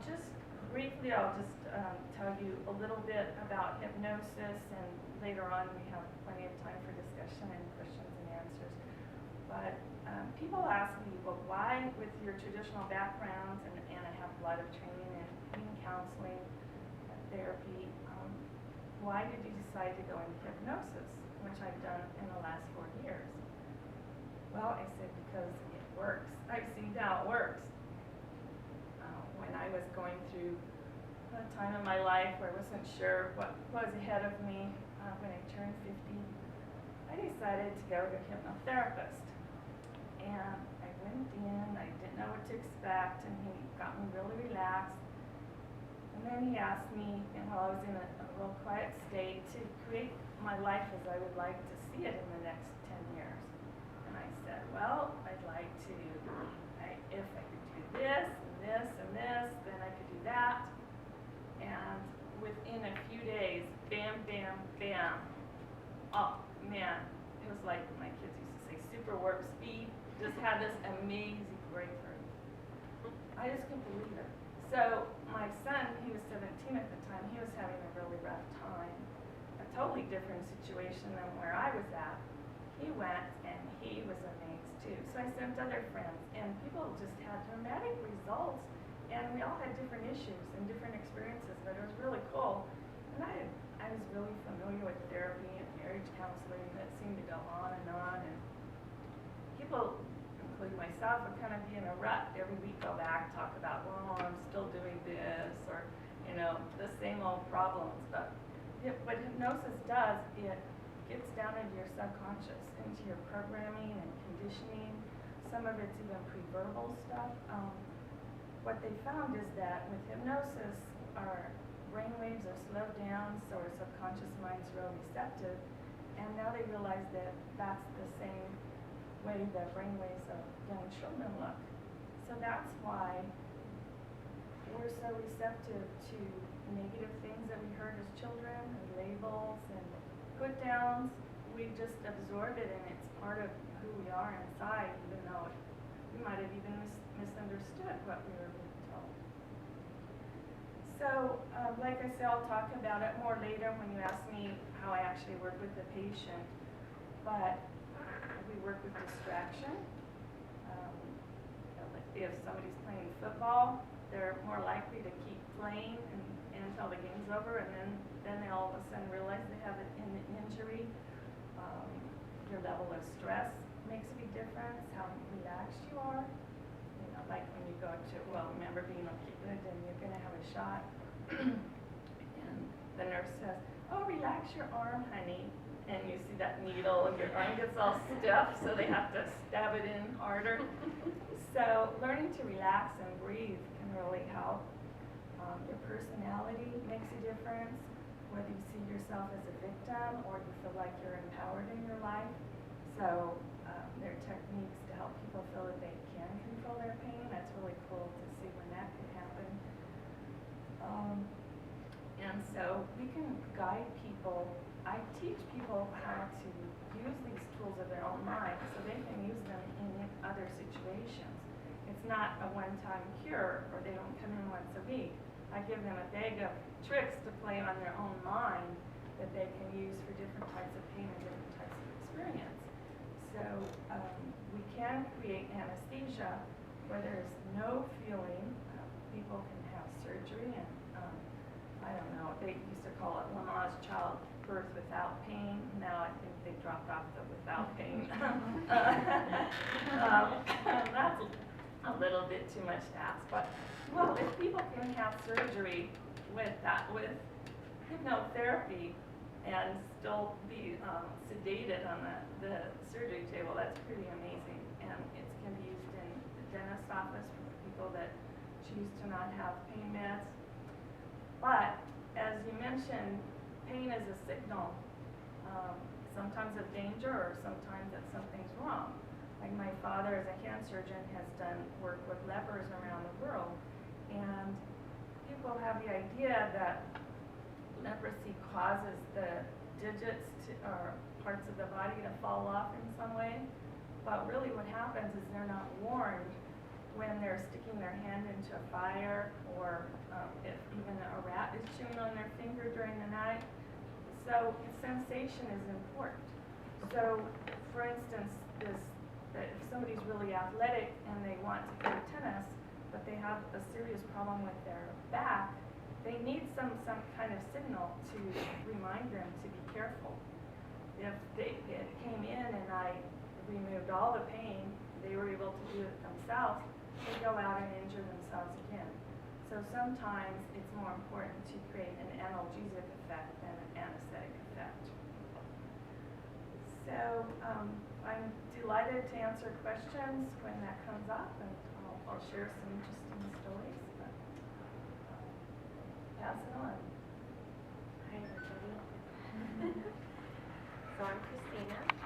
Just briefly, I'll just tell you a little bit about hypnosis, and later on we have plenty of time for discussion and questions and answers. But people ask me, well, why, with your traditional backgrounds, and I have a lot of training in counseling, therapy, why did you decide to go into hypnosis, which I've done in the last 4 years? Well, I said, because it works. I've seen how it works. When I was going through a time in my life where I wasn't sure what was ahead of me, when I turned 50, I decided to go to a hypnotherapist. And I went in, I didn't know what to expect, and he got me really relaxed. And then he asked me, while I was in a real quiet state, to create my life as I would like to see it in the next 10 years. And I said, well, I'd like to, if I could do this, and this, and this, then I could do that. And within a few days, bam, bam, bam. Oh, man, it was like my kids used to say, super warp speed. Just had this amazing breakthrough. I just couldn't believe it. So my son, he was 17 at the time, he was having a really rough time. A totally different situation than where I was at. He went and he was amazed too. So I sent other friends, and people just had dramatic results, and we all had different issues and different experiences, but it was really cool. And I was really familiar with therapy and marriage counseling that seemed to go on, and people, including myself, would kind of be in a rut. Every week go back, talk about, well, I'm still doing this, or, the same old problems. But what hypnosis does, it gets down into your subconscious, into your programming and conditioning. Some of it's even pre-verbal stuff. What they found is that with hypnosis, our brain waves are slowed down, so our subconscious mind's real receptive. And now they realize that that's the same way the brain waves of young children look. So that's why we're so receptive to negative things that we heard as children, and labels and put downs. We just absorb it, and it's part of who we are inside, even though we might have even misunderstood what we were being told. So, like I said, I'll talk about it more later when you ask me how I actually work with the patient. But we work with distraction. If somebody's playing football, they're more likely to keep playing until the game's over, and then they all of a sudden realize they have an injury. Your level of stress makes a big difference, how relaxed you are. Like when you go to, remember being a kid and you're going to have a shot, and the nurse says, oh, relax your arm, honey. And you see that needle, and your arm gets all stiff, so they have to stab it in harder. So learning to relax and breathe can really help. Your personality makes a difference, whether you see yourself as a victim or you feel like you're empowered in your life. So there are techniques to help people feel that they can control their pain. That's really cool to see when that can happen. And so we can guide people. I teach people how to use these tools of their own mind so they can use them in other situations. It's not a one-time cure, or they don't come in once a week. I give them a bag of tricks to play on their own mind that they can use for different types of pain and different types of experience. So we can create anesthesia where there's no feeling. People can have surgery, and I don't know, they used to call it Lamaze childbirth without pain. Now I think they dropped off the without pain. That's a little bit too much to ask, but well, if people can have surgery with hypnotherapy and still be sedated on the surgery table, that's pretty amazing. And it can be used in the dentist's office for people that choose to not have pain meds. But as you mentioned, pain is a signal, sometimes of danger, or sometimes that something's wrong. Like my father, as a hand surgeon, has done work with lepers around the world, and people have the idea that leprosy causes the digits or parts of the body to fall off in some way, but really what happens is they're not warned when they're sticking their hand into a fire, or if even a rat is chewing on their finger during the night. So sensation is important. So, for instance, that if somebody's really athletic and they want to play tennis, but they have a serious problem with their back, they need some kind of signal to remind them to be careful. If it came in and I removed all the pain, they were able to do it themselves, they go out and injure themselves again. So sometimes it's more important to create an analgesic effect than an anesthetic effect. So I'm delighted to answer questions when that comes up, and I'll share some interesting stories. But, pass it on. Hi, everybody. So I'm Christina.